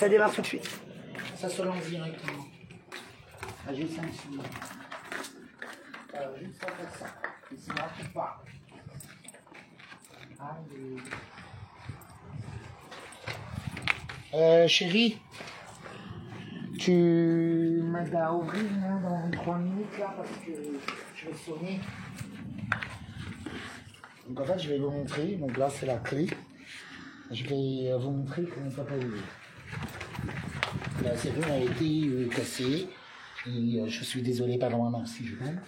Ça démarre tout de suite. Ça se lance directement. Ah, j'ai 5 secondes. Juste faire ça. Et c'est là qui part. Allez. Chérie, tu m'aides à ouvrir là, dans 3 minutes là parce que je vais sonner. Donc en fait je vais vous montrer, donc là c'est la clé. Je vais vous montrer comment ça peut ouvrir. La serrure a été cassée et je suis désolé, pardon, si je m'aime.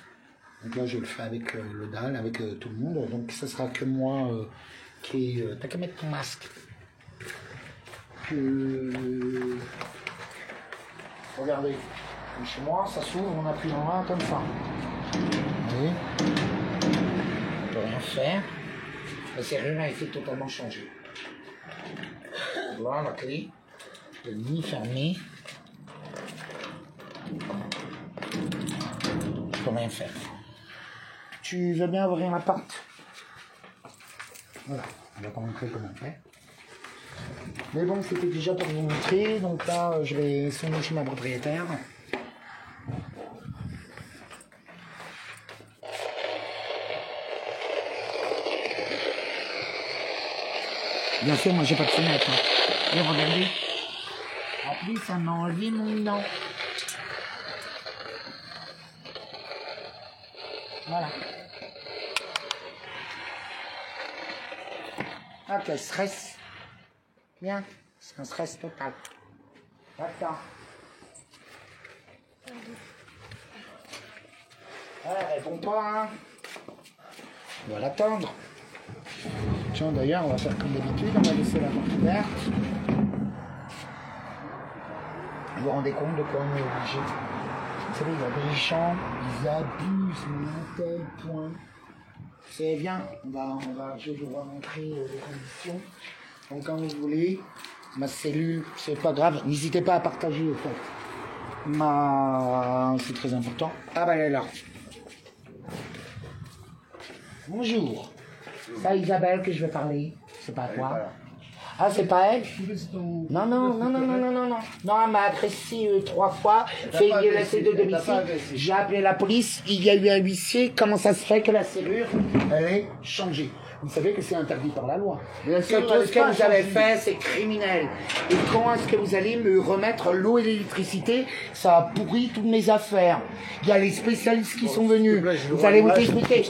Donc là je le fais avec le dalle, avec tout le monde. Donc ce sera que moi qui t'as qu'à mettre ton masque. Regardez, chez moi ça s'ouvre en appuyant là comme ça. Vous voyez, on peut rien faire. La serrure a été totalement changée. Voilà la clé. Le nid fermé. Je peux rien faire. Tu veux bien ouvrir la porte? Voilà, on va pas montrer comment faire. Mais bon, c'était déjà pour vous montrer. Donc là, je vais sonner chez ma propriétaire. Bien sûr, moi j'ai pas de fenêtre. Et regardez. En plus, ça m'a enlevé mon nom. Voilà. Ah, quel stress. Bien. C'est un stress total. Attends. Elle répond pas, hein. On va l'attendre. Tiens, d'ailleurs, on va faire comme d'habitude, on va laisser la porte ouverte. Vous vous rendez compte de quoi on est obligé? Vous savez, il y a des gens, ils abusent, mais à un tel point. C'est bien, je vais vous montrer les conditions. Donc quand vous voulez, ma cellule, c'est pas grave, n'hésitez pas à partager au fait. C'est très important. Ah bah elle est là. Bonjour. C'est à Isabelle que je vais parler. C'est pas toi. Ah, c'est pas elle? Non. Non, elle m'a agressé 3 fois, fait laisser de domicile. J'ai appelé la police, il y a eu un huissier. Comment ça se fait que la serrure, elle est changée? Vous savez que c'est interdit par la loi. Que tout ce que vous avez fait, c'est criminel. Et quand est-ce que vous allez me remettre l'eau et l'électricité? Ça a pourri toutes mes affaires. Il y a les spécialistes qui sont venus. Vous allez vous expliquer.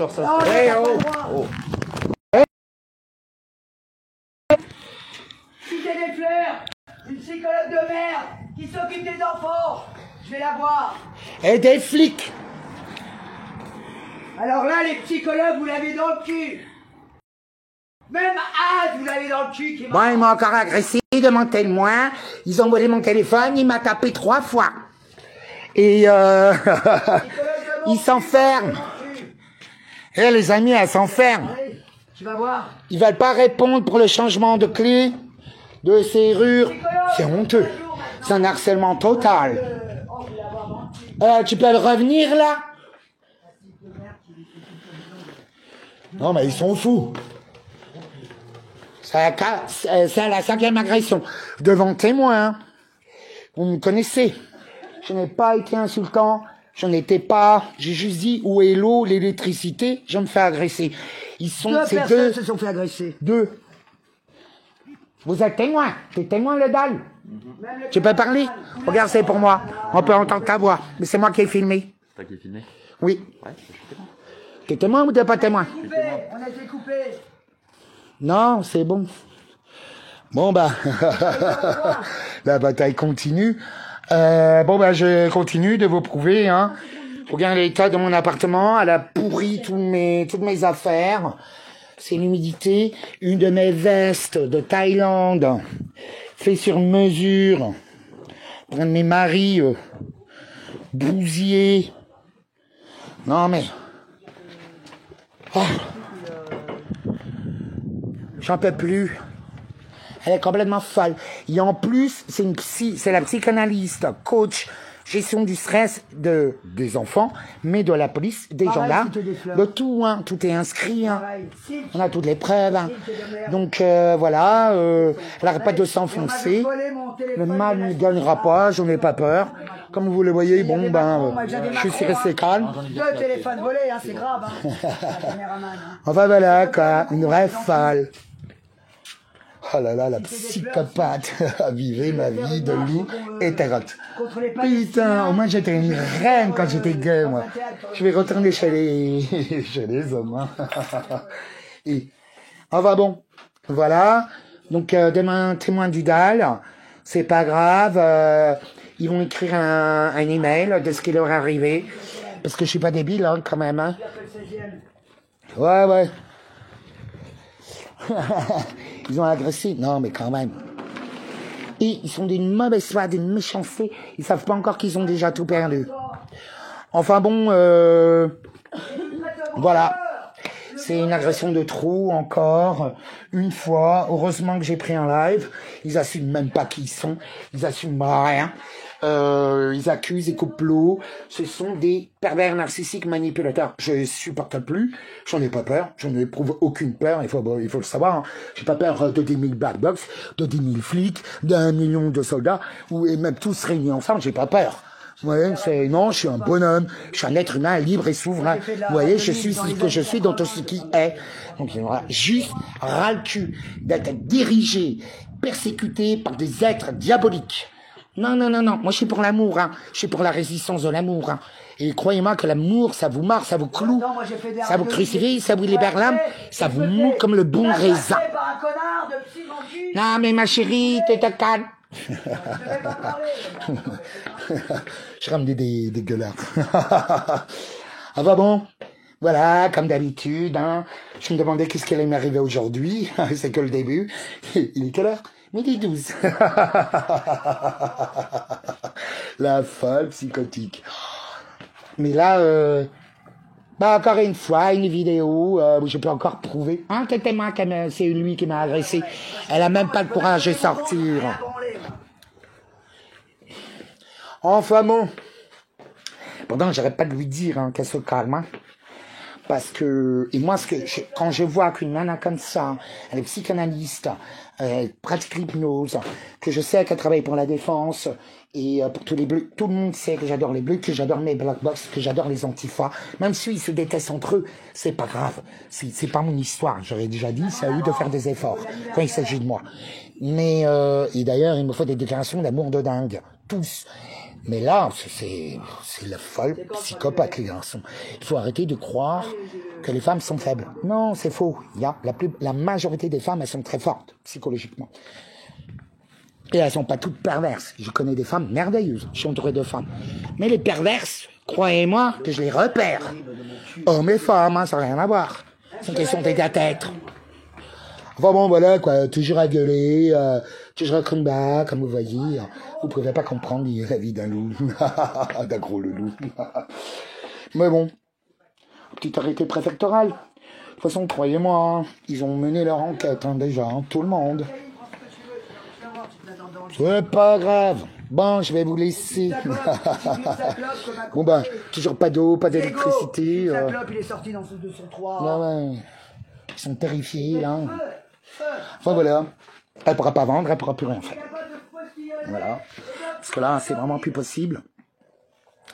Des fleurs, une psychologue de merde qui s'occupe des enfants. Je vais la voir. Et des flics. Alors là, les psychologues, vous l'avez dans le cul. Même Ad, vous l'avez dans le cul. Qui Bon, il m'a encore agressé de mon témoin. Ils ont volé mon téléphone, il m'a tapé 3 fois. Et il s'enferme. Et les amis, elle s'enferme. Tu vas voir. Ils veulent pas répondre pour le changement de clé, de serrure. C'est honteux. C'est un harcèlement total. Tu peux revenir là? Non mais ils sont fous. C'est la 5e agression. Devant témoin. Vous me connaissez. Je n'ai pas été insultant. Je n'étais pas. J'ai juste dit où est l'eau, l'électricité. Je me fais agresser. Ils sont. Deux personnes se sont fait agresser. 2. Vous êtes témoin. T'es témoin, le dalle. Tu peux parler? Regarde, c'est pour moi. On peut entendre ta voix. Mais c'est moi qui ai filmé. C'est toi qui ai filmé? Oui. Ouais, je suis témoin. T'es témoin ou t'es pas témoin? On a été coupé. Non, c'est bon. Bon, bah. La bataille continue. Je continue de vous prouver, hein. Regarde l'état de mon appartement. Elle a pourri toutes mes affaires. C'est l'humidité. Une de mes vestes de Thaïlande, fait sur mesure, pour un de mes maris, bousillé. Non mais, j'en peux plus. Elle est complètement folle. Et en plus, c'est la psychanalyste, coach, gestion du stress des enfants, mais de la police, des Pareil, gendarmes, si t'as des fleurs. de tout, hein, tout est inscrit, hein. Pareil. Si, On a toutes les preuves, hein. si, c'est de merde. Donc voilà, elle n'arrête pas de Et on s'enfoncer. m'avait volé mon téléphone Le mal de ne la gagnera pas, j'en ai pas peur. Comme vous le voyez, bon ben, je suis resté calme. 2 téléphones volés, hein, c'est grave. Hein. La caméraman, hein. Enfin voilà, quoi, une vraie folle. Oh là là, la psychopathe a vivé ma vie de loup hétérote. Contre les Putain, Palestiniens. au moins j'étais une reine quand j'étais gay, moi. Je vais retourner chez les hommes. Hein. Et, enfin bon, voilà. Donc demain, témoin du DAL, c'est pas grave. Ils vont écrire un email de ce qui leur est arrivé. Parce que je suis pas débile, hein, quand même. Hein. Ouais, ouais. Ils ont agressé. Non, mais quand même. Et ils sont d'une mauvaise foi, d'une méchanceté. Ils savent pas encore qu'ils ont déjà tout perdu. Enfin bon, voilà. C'est une agression de trop, encore. Une fois. Heureusement que j'ai pris un live. Ils assument même pas qui ils sont. Ils assument rien. Ils accusent, ils coupent l'eau. Ce sont des pervers narcissiques manipulateurs. Je supporte plus. J'en ai pas peur. Je n'éprouve aucune peur. Il faut le savoir. Hein. J'ai pas peur de 10 000 black box, de 10 000 flics, d'1 million de soldats, et même tous réunis ensemble. J'ai pas peur. Ouais, non, je suis un bonhomme, je suis un être humain libre et souverain. Vous voyez, je suis ce que je suis dans tout ce qui est. Donc, il y aura juste ras le cul d'être dirigé, persécuté par des êtres diaboliques. Non, non, non, non. Moi, je suis pour l'amour, hein. Je suis pour la résistance de l'amour, hein. Et croyez-moi que l'amour, ça vous marre, ça vous cloue, ça vous crucifie, ça vous libère l'âme, ça vous moue comme le bon raisin. Non, mais ma chérie, t'es ta calme. Je ramène des gueulards. Ah bah bon, voilà, comme d'habitude, hein. Je me demandais qu'est-ce qui allait m'arriver aujourd'hui. C'est que le début. Il est quelle heure? 12h. La folle psychotique. Mais là, bah encore une fois, une vidéo où je peux encore prouver. Hein, c'est lui qui m'a agressé. Elle a même pas le courage de sortir. Enfin bon. Pourtant, j'arrête pas de lui dire hein, qu'elle se calme. Hein. Parce que, et moi, quand je vois qu'une nana comme ça, elle est psychanalyste, elle pratique l'hypnose, que je sais qu'elle travaille pour la défense, et pour tous les bleus, tout le monde sait que j'adore les bleus, que j'adore mes black box, que j'adore les antifas, même s'ils se détestent entre eux, c'est pas grave, c'est pas mon histoire, j'aurais déjà dit, c'est à eux de faire des efforts, quand il s'agit de moi. Mais, et d'ailleurs, il me faut des déclarations d'amour de dingue, tous. Mais là, c'est la folle psychopathe, les garçons. Il faut arrêter de croire que les femmes sont faibles. Non, c'est faux. La majorité des femmes, elles sont très fortes, psychologiquement. Et elles sont pas toutes perverses. Je connais des femmes merveilleuses. Je suis entouré de femmes. Mais les perverses, croyez-moi que je les repère. Hommes et femmes, hein, ça n'a rien à voir. C'est une question d'état d'être. Enfin bon, voilà, quoi, toujours à gueuler, toujours à combat, comme vous voyez. Vous pouvez pas comprendre la vie d'un loup, d'un gros loup. Mais bon, petit arrêté préfectoral. De toute façon, croyez-moi, hein, ils ont mené leur enquête, hein, déjà, hein, tout le monde. C'est pas grave. Bon, je vais vous laisser. Bon ben, toujours pas d'eau, pas d'électricité. Il est sorti dans son 203. Ouais. Ils sont terrifiés, là. Enfin voilà, elle pourra pas vendre, elle pourra plus rien faire. Voilà, parce que là, c'est vraiment plus possible.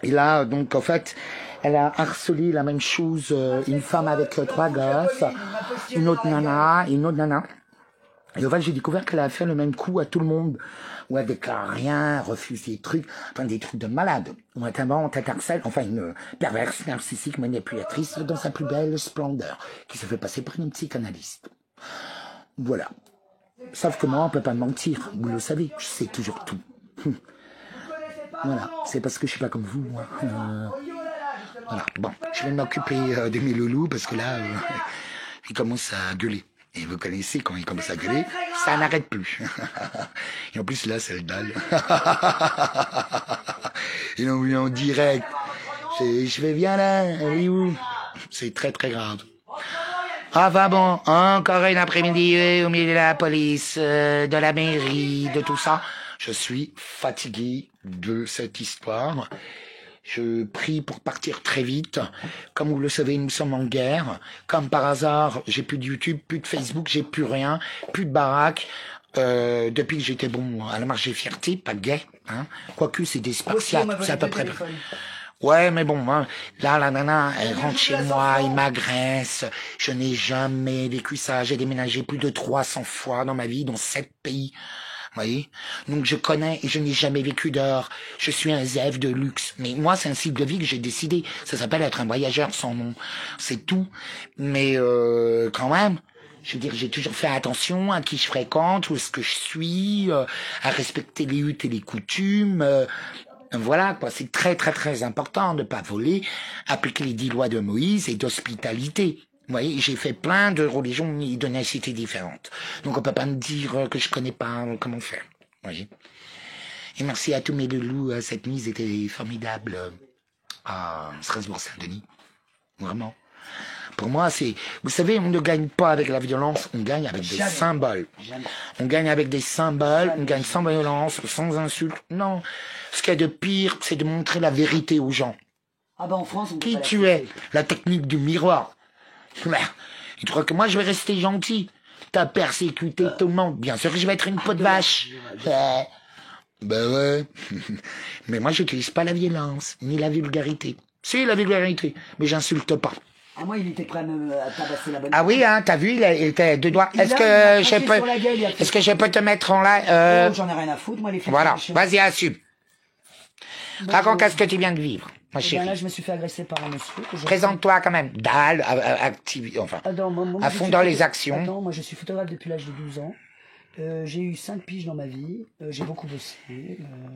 Et là, donc, en fait, elle a harcelé la même chose, une femme avec 3 gosses, une autre nana. Et en fait, j'ai découvert qu'elle a fait le même coup à tout le monde. Où elle déclare rien, refuse des trucs, enfin des trucs de malade. Où elle t'invente, elle t'harcèle, enfin une perverse narcissique manipulatrice dans sa plus belle splendeur, qui se fait passer pour une psychanalyste. Voilà. Sauf que moi, on peut pas me mentir. Vous le savez, je sais toujours tout. Voilà. C'est parce que je suis pas comme vous, moi. Voilà. Bon, je vais m'occuper de mes loulous parce que là, ils commencent à gueuler. Et vous connaissez, quand ils commencent à gueuler, ça n'arrête plus. Et en plus, là, c'est le dalle. Ils l'ont vu en direct. Je vais bien là, elle est où? C'est très très grave. Enfin bon, encore une après-midi au milieu de la police, de la mairie, de tout ça. Je suis fatigué de cette histoire. Je prie pour partir très vite. Comme vous le savez, nous sommes en guerre. Comme par hasard, j'ai plus de YouTube, plus de Facebook, j'ai plus rien, plus de baraque. Depuis que j'étais bon à la marche des fiertés, pas gay, hein. Quoique c'est des spartiates, c'est à peu près. Ouais, mais bon, hein, là, la nana, elle rentre chez moi, il m'agresse. Je n'ai jamais vécu ça. J'ai déménagé plus de 300 fois dans ma vie, dans 7 pays. Vous voyez? Donc je connais et je n'ai jamais vécu dehors. Je suis un zèbre de luxe. Mais moi, c'est un style de vie que j'ai décidé. Ça s'appelle être un voyageur sans nom. C'est tout. Mais quand même, je veux dire, j'ai toujours fait attention à qui je fréquente, où est-ce que je suis, à respecter les huttes et les coutumes. Voilà, quoi. C'est très, très, très important de pas voler, appliquer les 10 lois de Moïse et d'hospitalité. Vous voyez, j'ai fait plein de religions et de nationalités différentes. Donc on peut pas me dire que je connais pas comment faire. Vous voyez. Et merci à tous mes loulous. Cette nuit, c'était formidable à Strasbourg-Saint-Denis. Vraiment. Pour moi, c'est... Vous savez, on ne gagne pas avec la violence, on gagne avec des symboles. On gagne avec des symboles, on gagne sans violence, sans insulte. Non. Ce qu'il y a de pire, c'est de montrer la vérité aux gens. Ah ben en France, on Qui tu es? La technique du miroir. Tu crois que moi, je vais rester gentil? T'as persécuté tout le monde. Bien sûr que je vais être une peau de vache. Ben ouais. Mais moi, j'utilise pas la violence, ni la vulgarité. Si, la vulgarité, mais j'insulte pas. Ah, moi, il était prêt à me tabasser la bonne. Ah oui, hein, t'as vu, il était deux doigts. Est-ce que je peux te mettre en live Oh, j'en ai rien à foutre, moi, les filles. Voilà, vas-y, assume. Raconte qu'est-ce que tu viens de vivre, ma chérie. Là, je me suis fait agresser par un monsieur. Présente-toi quand même. Dalle, active, enfin, à fond dans les actions. Attends, moi, je suis photographe depuis l'âge de 12 ans. J'ai eu 5 piges dans ma vie. J'ai beaucoup bossé.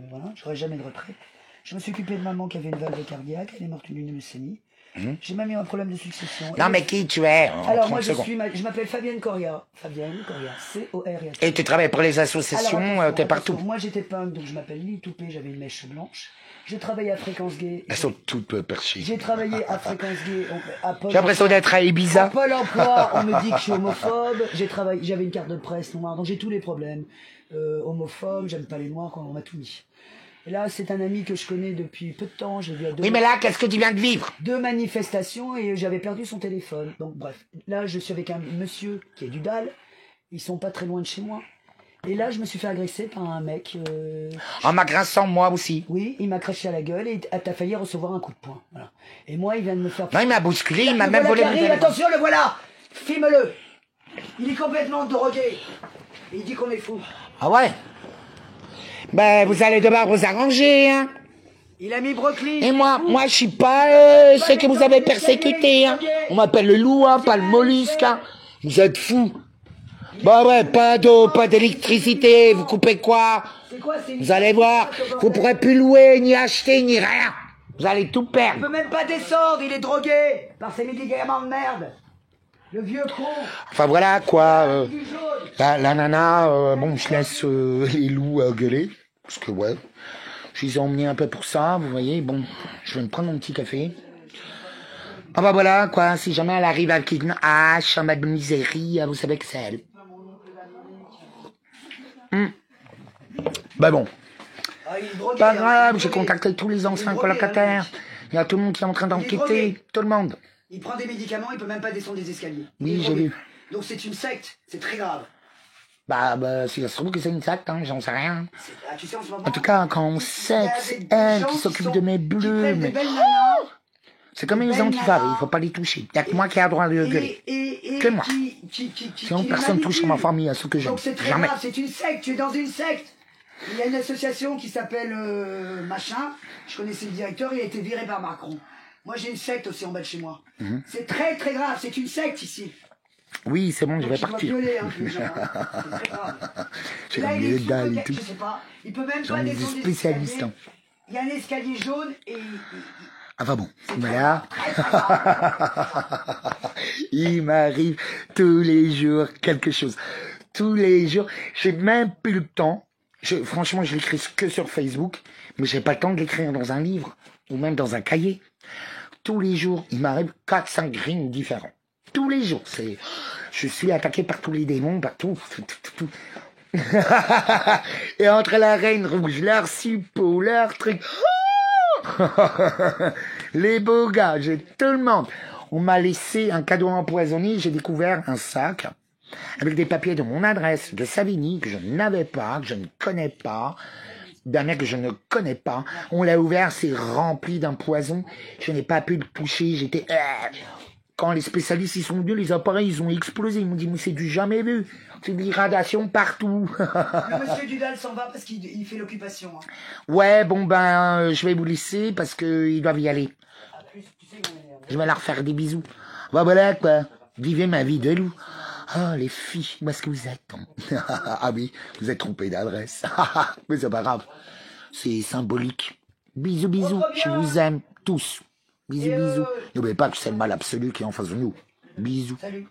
Voilà, j'aurai jamais de retraite. Je me suis occupé de maman qui avait une valve cardiaque. Elle est morte d'une leucémie. J'ai même eu un problème de succession. Non, mais qui tu es? Alors, moi, je m'appelle Fabienne Coria. Fabienne Coria. C-O-R-I-A. Et tu travailles pour les associations, t'es partout. Moi, j'étais punk, donc je m'appelle Lille Toupé, j'avais une mèche blanche. J'ai travaillé à Fréquence Gay. Elles sont toutes perchées. J'ai travaillé à Fréquence Gay. J'ai l'impression d'être à Ibiza. À Pôle emploi, on me dit que je suis homophobe. J'avais une carte de presse noire, donc j'ai tous les problèmes. Homophobe, j'aime pas les noirs, quand on m'a tout mis. Et là, c'est un ami que je connais depuis peu de temps. Je l'ai vu à 2 Oui, mais là, qu'est-ce que tu viens de vivre? 2 manifestations et j'avais perdu son téléphone. Donc, bref. Là, je suis avec un monsieur qui est du DAL. Ils sont pas très loin de chez moi. Et là, je me suis fait agresser par un mec. En m'agressant, moi aussi. Oui, il m'a craché à la gueule et t'as failli recevoir un coup de poing. Voilà. Et moi, il vient de me faire... Non, il m'a bousculé, il m'a même volé mon téléphone. Attention, le voilà! Filme-le! Il est complètement drogué. Et il dit qu'on est fou. Ah ouais? Ben, vous allez devoir vous arranger, hein. Il a mis Brooklyn. Et moi, je suis pas ceux que vous avez persécutés, hein. On m'appelle le loup, hein, pas le mollusque, hein. Vous êtes fous. Bah ouais, pas d'eau, pas d'électricité, vous coupez quoi? Vous allez voir, vous pourrez plus louer, ni acheter, ni rien. Vous allez tout Il perdre. peut même pas descendre, il est drogué par ces médicaments de merde. Le vieux con. Enfin voilà, quoi. La nana, bon, je laisse les loups gueuler. Parce que ouais, je les ai emmenés un peu pour ça, vous voyez. Bon, je vais me prendre mon petit café. Ah bah voilà, quoi, si jamais elle arrive avec une hache, en mode de misérie, vous savez que c'est elle. Bah bon. Pas grave, j'ai contacté tous les anciens colocataires. Il y a tout le monde qui est en train d'enquêter. Tout le monde. Il prend des médicaments, il peut même pas descendre des escaliers. Oui, j'ai vu. Donc c'est une secte, c'est très grave. Bah, si ça se trouve que c'est une secte, hein, j'en sais rien. Tu sais, en ce moment, En tout cas, quand on sait que c'est elle qui s'occupe de mes bleus, mais... C'est comme les antivarés, il faut pas les toucher. Il n'y a que moi qui ai le droit de gueuler. Que moi. Sinon, personne touche à ma famille, à ce que j'aime. Donc c'est très grave, c'est une secte, tu es dans une secte. Il y a une association qui s'appelle machin, je connaissais le directeur, il a été viré par Macron. Moi j'ai une secte aussi en bas de chez moi. C'est très très grave, c'est une secte ici. Oui, c'est bon, je vais partir. J'ai gagné les dalles et tout. Je sais pas, il peut même J'en pas ai des descendre des spécialistes. escaliers. Il y a un escalier jaune et... Enfin bon, voilà. Il m'arrive tous les jours quelque chose. Tous les jours. J'ai même plus le temps. Franchement, je l'écris que sur Facebook, mais j'ai pas le temps de l'écrire dans un livre ou même dans un cahier. Tous les jours, il m'arrive 4-5 greens différents. Tous les jours. Je suis attaqué par tous les démons, par tout. Et entre la Reine Rouge, leur suppo, leur truc... Les beaux gars, j'ai tout le monde. On m'a laissé un cadeau empoisonné, j'ai découvert un sac avec des papiers de mon adresse de Savigny que je n'avais pas, que je ne connais pas, d'un mec que je ne connais pas. On l'a ouvert, c'est rempli d'un poison. Je n'ai pas pu le toucher, j'étais... Quand les spécialistes ils sont venus, les appareils ils ont explosé. Ils m'ont dit mais c'est du jamais vu. C'est des radiations partout. Le monsieur Dudal s'en va parce qu'il fait l'occupation. Hein. Ouais, bon ben, je vais vous laisser parce qu'ils doivent y aller. Ah, plus, tu sais, Je vais leur faire des bisous. Bah voilà quoi, vivez ma vie de loup. Ah les filles, où est-ce que vous êtes? Ah oui, vous êtes trompé d'adresse. Mais c'est pas grave, c'est symbolique. Bisous, bisous, je vous aime tous. Bisous, bisous. N'oubliez pas que c'est le mal absolu qui est en face de nous. Bisous. Salut.